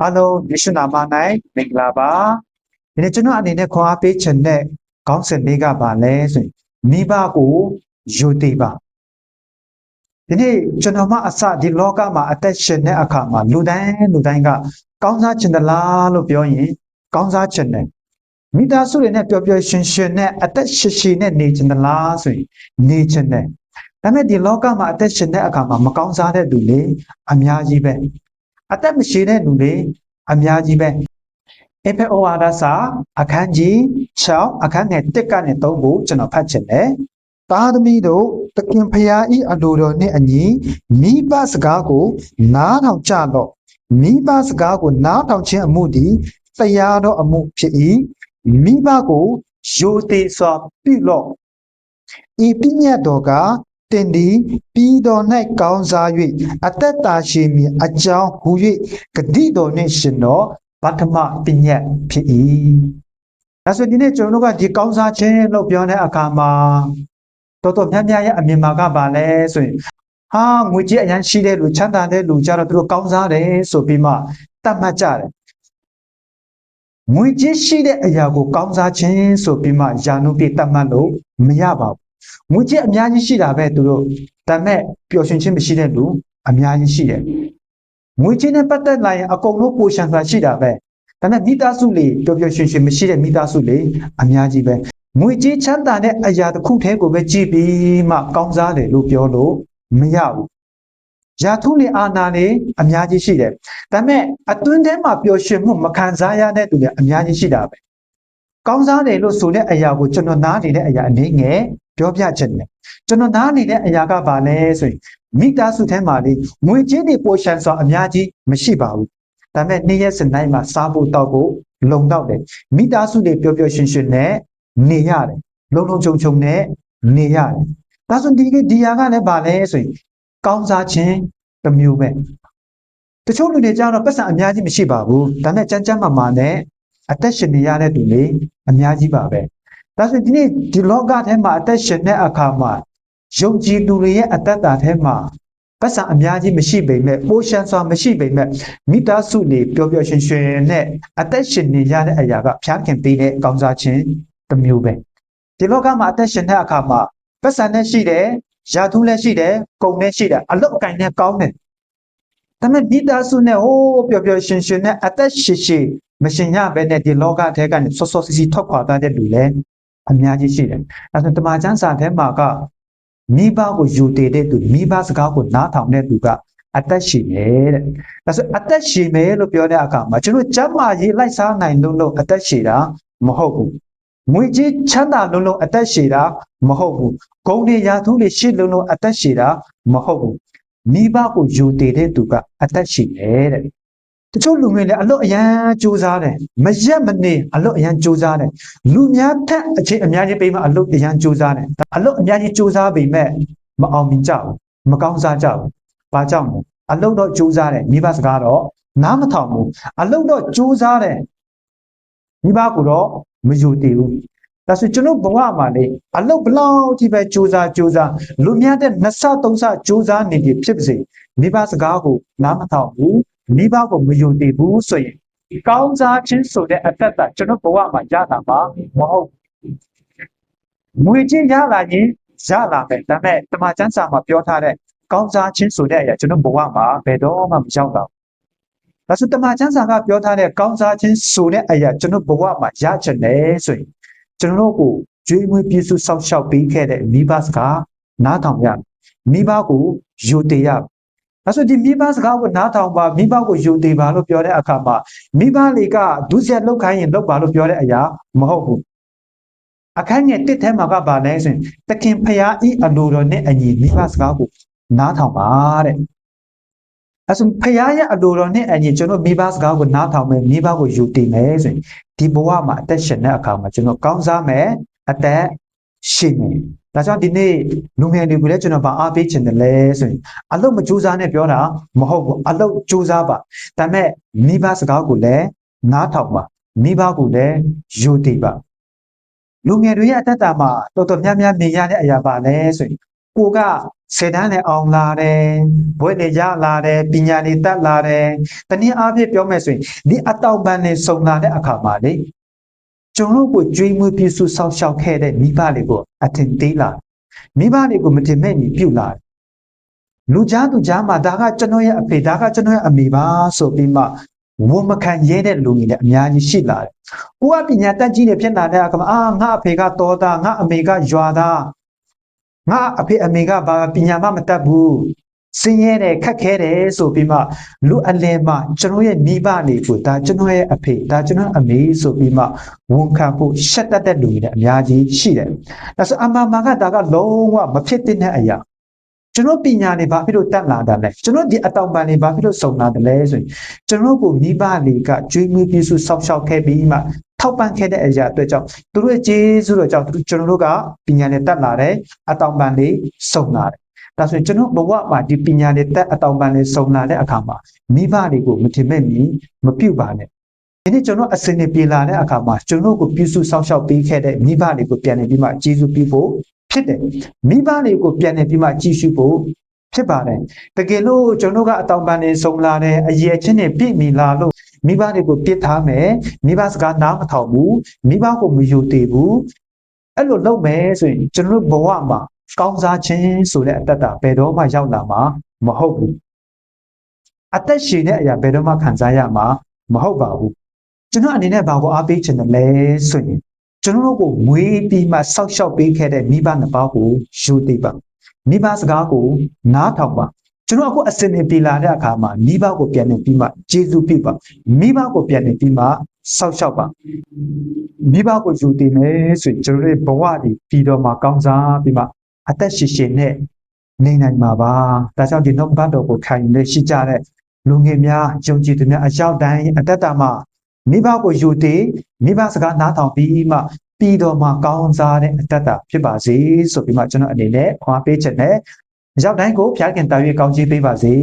အားလုံးယေရှုနာမ၌မင်္ဂလာပါဒီနေ့ကျွန်တော်အနေနဲ့ခွန်အားပေးခြင်းနဲ့ခေါင်းစဉ်လေးကပါလဲဆိုရင်မိဘကိုယူတည်ပါဒီနေ့ကျွန်တော်မှအစဒီလောကမှာအသက်ရှင်တဲ့အခါမှာလူတိုင်းကကောင်းစားခြင်းတလားလို့ပြောရင်ကောင်းစားခြင်းနဲ့မိသားစုတွေနဲ့ပျော်ပျော်ရွှင်ရွှင်နဲ့အသက်ရှည်နဲ့နေခြင်းတလားဆိုရင်နေခြင်းနဲ့ဒါပေမဲ့ဒီလောကမှာအသက်ရှင်တဲ့အခါမှာမကောင်းစားတဲ့လူတွေအများကြီးပဲအသက်မရှိတဲ့လူတွေအများကြီးပဲအဖေဩဝါဒစာအခန်းကြီး6အခန်းငယ်1ကနေ3ကိုကျွန်တော်ဖတ်ချင်တယ်သားသမီးတို့သခင်ဖရာဤအလိုတော်နှင့်အညီမိဘစကားကိုနားထောင်ကြလော့မိဘစကားကိုနားထောင်ခြင်းအမှုသည်တရားတော်အမှုဖြစ်၏မိဘကိုယိုသေးစွာပြုလော့ဤပညတ်တော်ကတင်ဒီပြီးတော်၌ကောင်းစား၍အသက်တာရှိမည်အကြောင်းဟူ၍ဂတိတော်နှင့်ရှင်တော်ပထမပညတ်ဖြစ်၏ဒါဆိုဒီနေ့ကျွန်တော်တို့ကဒီကောင်းစားခြင်းလို့ပြောတဲ့အခါမှာတော်များများရဲ့အမြင်မှာကပါလဲဆိုရင်ဟာငွေကြေးအရင်ရှိတဲ့လူချမ်းသာတဲ့လူကြတော့သူတို့ကောင်းစားတယ်ဆိုပြီးမှတတ်မှတ်ကြတယ်ငွေကြေးရှိတဲ့အရာကိုကောင်းစားခြင်းဆိုပြီးမှယာနုပြတတ်မှတ်လို့မရပါဘူးငွေကြေးအများကြီးရှိတာပဲသူတို့ဒါမဲ့ပျော်ရွှင်ခြင်းမရှိတဲ့လူအများကြီးရှိတယ်ငွေကြေးနဲ့ပတ်သက်လာရင်အကုန်လုံးပိုရှံစွာရှိတာပဲဒါမဲ့မိသားစုလေးပျော်ပျော်ရွှင်ရွှင်မရှိတဲ့မိသားစုလေးအများကြီးပဲငွေကြေးချမ်းသာတဲ့အရာတစ်ခုတည်းကိုပဲကြည့်ပြီးမှကောင်းစားတယ်လို့ပြောလို့မရဘူးယာထုနေအာနာနေအများကြီးရှိတယ်ဒါမဲ့အတွင်းထဲမှာပျော်ရွှင်မှုမခံစားရတဲ့သူတွေအများကြီးရှိတာပဲကောင်းစားတယ်လို့ဆိုတဲ့အရာကိုကျွန်တော်နားနေတဲ့အရာအနေငယ်ပြောပြချင်တယ်ကျွန်တော်နားနေတဲ့အရာကဘာလဲဆိုရင်မိသားစုထဲမှာလေငွေကြေးတွေပိုရှံစွာအများကြီးမရှိပါဘူးဒါပေမဲ့နေ့ရက်စံတိုင်းမှာစားဖို့တောက်ဖို့လုံတော့တယ်မိသားစုတွေပျော်ပျော်ရွှင်ရွှင်နဲ့နေရတယ်လုံခြုံနဲ့နေရတယ်ဒါဆိုဒီဟာကလည်းဘာလဲဆိုရင်ကောင်းစားခြင်းတစ်မျိုးပဲတချို့လူတွေကြတော့ပတ်စံအများကြီးမရှိပါဘူးဒါနဲ့ကြမ်းမာနဲ့အသက်ရှင်နေရတဲ့သူတွေအများကြီးပါပဲဒါဆိုဒီနေ့ဒီလောကထဲမှာအသက်ရှင်တဲ့အခါမှာယုံကြည်သူတွေရဲ့အသက်တာထဲမှာပတ်စံအများကြီးမရှိပေမဲ့ပိုရှံစွာမရှိပေမဲ့မိသားစုတွေပျော်ပျော်ရွှင်ရွှင်နဲ့အသက်ရှင်နေရတဲ့အရာကဖျားခင်ပေးတဲ့ကောင်းစားခြင်းတစ်မျိုးပဲဒီလောကမှာအသက်ရှင်တဲ့အခါမှာပတ်စံနဲ့ရှိတယ်ယာထုလည်းရှိတယ်ကုန်လည်းရှိတယ်အလုတ်အကင်နဲ့ကောင်းတယ်ဒါပေမဲ့မိသားစုနဲ့ဟိုးပျော်ပျော်ရွှင်ရွှင်နဲ့အသက်ရှည်မရှင်ရဘဲနဲ့ဒီလောကထဲကနေစောစီထွက်ခွာသွားတဲ့လူလည်းအများကြီးရှိတယ်အဲဒါတမန်ကျမ်းစာထဲမှာကမိဘကိုယူတည်တဲ့သူမိဘစကားကိုနားထောင်တဲ့သူကအသက်ရှည်တယ်တဲ့ဒါဆိုအသက်ရှည်မယ်လို့ပြောတဲ့အခါမှာကျွန်တော်ကျမ်းမာရေးလိုက်စားနိုင်လို့အသက်ရှည်တာမဟုတ်ဘူးငွေကြေးချမ်းသာလုံးအသက်ရှည်တာမဟုတ်ဘူးဂုဏ်တွေရာထူးတွေရှိလုံးအသက်ရှည်တာမဟုတ်ဘူးမိဘကိုယူတည်တဲ့သူကအသက်ရှည်တယ်တဲ့တချို့လူငယ်တွေအလွတ်အရန်ကြိုးစားတယ်မရက်မနေအလွတ်အရန်ကြိုးစားတယ်လူများထက်အခြေအများကြီးပေးမှအလွတ်အရန်ကြိုးစားတယ်အလွတ်အများကြီးကြိုးစားပေမဲ့မအောင်မြင်ကြဘူးမကောင်းစားကြဘူးဘာကြောင့်လဲအလွတ်တော့ကြိုးစားတယ်မိဘစကားတော့နားမထောင်ဘူးအလွတ်တော့ကြိုးစားတယ်မိဘကိုတော့မယူတည်ဘူးဒါဆိုကျွန်တော်ဘဝမှာလေအလုတ်ဘလောက်ကြီးပဲစူးစမ်းလူများတဲ့2ဆ3ဆစူးစမ်းနေပြီဖြစ်ပါစေမိဘစကားကိုနားမထောင်ဘူးမိဘကိုမယုံတည်ဘူးဆိုရင်ကောင်းစားခြင်းဆိုတဲ့အတ္တကျွန်တော်ဘဝမှာရတာပါမဟုတ်ငွေချင်းရလာရင်ရလာမယ်ဒါပေမဲ့တမန်ကျမ်းစာမှာပြောထားတဲ့ကောင်းစားခြင်းဆိုတဲ့အရာကျွန်တော်ဘဝမှာဘယ်တော့မှမရောက်တော့ဒါဆိုတမန်ကျမ်းစာကပြောထားတဲ့ကောင်းစားခြင်းဆိုတဲ့အရာကျွန်တော်ဘဝမှာရချင်တယ်ဆိုရင်ကျွန်တော်ကိုကျွေးမွေးပြည့်စုံစောင့်ရှောက်ပေးခဲ့တဲ့မိဘစကားနားထောင်ရမိဘကိုယူတည်ရဒါဆိုဒီမိဘစကားကိုနားထောင်ပါမိဘကိုယူတည်ပါလို့ပြောတဲ့အခါမှာမိဘတွေကဒုစရိုက်လောက်ခိုင်းရင်လောက်ပါလို့ပြောတဲ့အရာမဟုတ်ဘူးအခန်းငယ်1ထဲမှာကပါလဲဆိုရင်သခင်ဖရာဤအလိုတော်နဲ့အညီမိဘစကားကိုနားထောင်ပါတဲ့အဲဆိုဖရာရဲ့အလိုတော်နဲ့အညီကျွန်တော်မိဘစကားကိုနားထောင်မယ်မိဘကိုယူတည်မယ်ဆိုရင်ဒီဘဝမှာအသက်ရှင်တဲ့အခါမှာကျွန်တော်ကောင်းစားမယ်အသက်ရှင်မယ်ဒါကြောင့်ဒီနေ့လူငယ်တွေကိုလည်းကျွန်တော်ဗာအားပေးချင်တယ်လဲဆိုရင်အလုတ်မကြိုးစားနဲ့ပြောတာမဟုတ်ဘူးအလုတ်ကြိုးစားပါဒါပေမဲ့မိဘစကားကိုလည်းနားထောင်ပါမိဘကိုလည်းယူတည်ပါလူငယ်တွေရဲ့အသက်တာမှာတော်တော်များများမြင်ရတဲ့အရာပါလဲဆိုရင်ကိုက စေတန်းနဲ့အောင်လာတယ်ဘွဲ့တွေရလာတယ်ပညာတွေတတ်လာတယ်တနည်းအားဖြင့်ပြောမယ်ဆိုရင်ဒီအတောင်ပံတွေစုံလာတဲ့အခါမှာလေကျွန်တော်ကိုကြွေးမွေးပြစုဆောက်ရှောက်ခဲ့တဲ့မိဘတွေကိုအထင်သေးလာမိဘတွေကိုမတင်မဲ့ညီပြုတ်လာလူကြားသူကြားမှာဒါကကျွန်တော်ရဲ့အဖေဒါကကျွန်တော်ရဲ့အမေပါဆိုပြီးမှဝန်မခံရဲတဲ့လူတွေလည်းအများကြီးရှိလာတယ်။ကိုကပညာတတ်ကြီးတွေဖြစ်လာတဲ့အခါမှာငါအဖေကတော်သားငါအမေကရွာသားငါအဖေအမေကဘာပညာမှမတတ်ဘူးစင်းရဲတယ်ခက်ခဲတယ်ဆိုပြီးမှလူအလယ်မှာကျွန်တော်ရဲ့မိဘတွေကိုဒါကျွန်တော်ရဲ့အဖေဒါကျွန်တော်အမေဆိုပြီးမှဝန်ခံဖို့ရှက်တတ်တဲ့လူတွေလည်းအများကြီးရှိတယ်။ဒါဆိုအမှန်မှန်ကဒါကလုံးဝမဖြစ်တဲ့အရာကျွန်တော်ပညာတွေဘာဖြစ်လို့တတ်လာတာလဲကျွန်တော်ဒီအတောင်ပံတွေဘာဖြစ်လို့စုံလာတယ်လဲဆိုရင်ကျွန်တော်ကိုမိဘတွေကကြွေးမွေးပြစုဆောက်ရှောက်ခဲ့ပြီးမှထောက်ပံ့ခဲ့တဲ့အရာအတွက်ကြောင့်သူတို့ရဲ့ကျေးဇူးတော်ကြောင့်ကျွန်တော်တို့ကပညာတွေတတ်လာတယ်အတောင်ပံတွေစုံလာတယ်ဒါဆိုရင်ကျွန်တော်ဘဝမှာဒီပညာတွေတက်အတောင်ပံတွေစုံလာတဲ့အခါမှာမိဘတွေကိုမထင်မဲ့မီမပြုတ်ပါနဲ့ဒီနေ့ကျွန်တော်အစင်နေပြေလာတဲ့အခါမှာကျွန်တော်ကိုပြုစုဆောက်ရှောက်ပေးခဲ့တဲ့မိဘတွေကိုပြန်နေပြီးမှကျေးဇူးပြုဖို့ဖြစ်တယ်မိဘတွေကိုပြန်နေပြီးမှကြည်ရှုဖို့ဖြစ်ပါတယ်တကယ်လို့ကျွန်တော်ကအတောင်ပံတွေစုံလာတဲ့အရေးချင်းတွေပြည့်မီလာလို့မိဘတွေကိုပြစ်ထားမယ်မိဘစကားနားမထောင်ဘူးမိဘကိုမယူတည်ဘူးအဲ့လိုလုပ်မယ်ဆိုရင်ကျွန်တော်ဘဝမှာကောင်းစားခြင်းဆိုတဲ့အတ္တဘယ်တော့မှရောက်လာမှာမဟုတ်ဘူးအသက်ရှင်တဲ့အရာဘယ်တော့မှခံစားရမှာမဟုတ်ပါဘူးကျွန်တော်အနေနဲ့ဘာကိုအားပေးချင်တယ်လဲဆိုရင်ကျွန်တော်ကိုမွေးပြီးမှဆောက်ရှောက်ပေးခဲ့တဲ့မိဘနှစ်ပါးကိုယူတည်ပါမိဘစကားကိုနားထောင်ပါကျွန်တော်အခုအစင်နေပြေလာတဲ့အခါမှာမိဘကိုပြန်နေပြီးမှကျေးဇူးပြုပါမိဘကိုပြန်နေပြီးမှဆောက်ရှောက်ပါမိဘကိုယူတည်မယ်ဆိုရင်ကျွန်တော်ရဲ့ဘဝဒီပြီးတော့မှကောင်းစားပြီးမှအသက်ရှင်ရှင်နဲ့နေနိုင်မှာပါဒါကြောင့်ဒီနှုတ်ဘတ်တော်ကိုခံယူနေရှိကြတဲ့လူငယ်များယုံကြည်သူများအရောက်တိုင်းအသက်တာမှာမိဘကိုယူတည်မိဘစကားနားထောင်ပြီးမှပြီးတော့မှကောင်းစားတဲ့အသက်တာဖြစ်ပါစေဆိုပြီးမှကျွန်တော်အနေနဲ့ခွာပေးချက်နဲ့ရောက်တိုင်းကိုဖျားခင်တာ၍ကောင်းချီးပေးပါစေ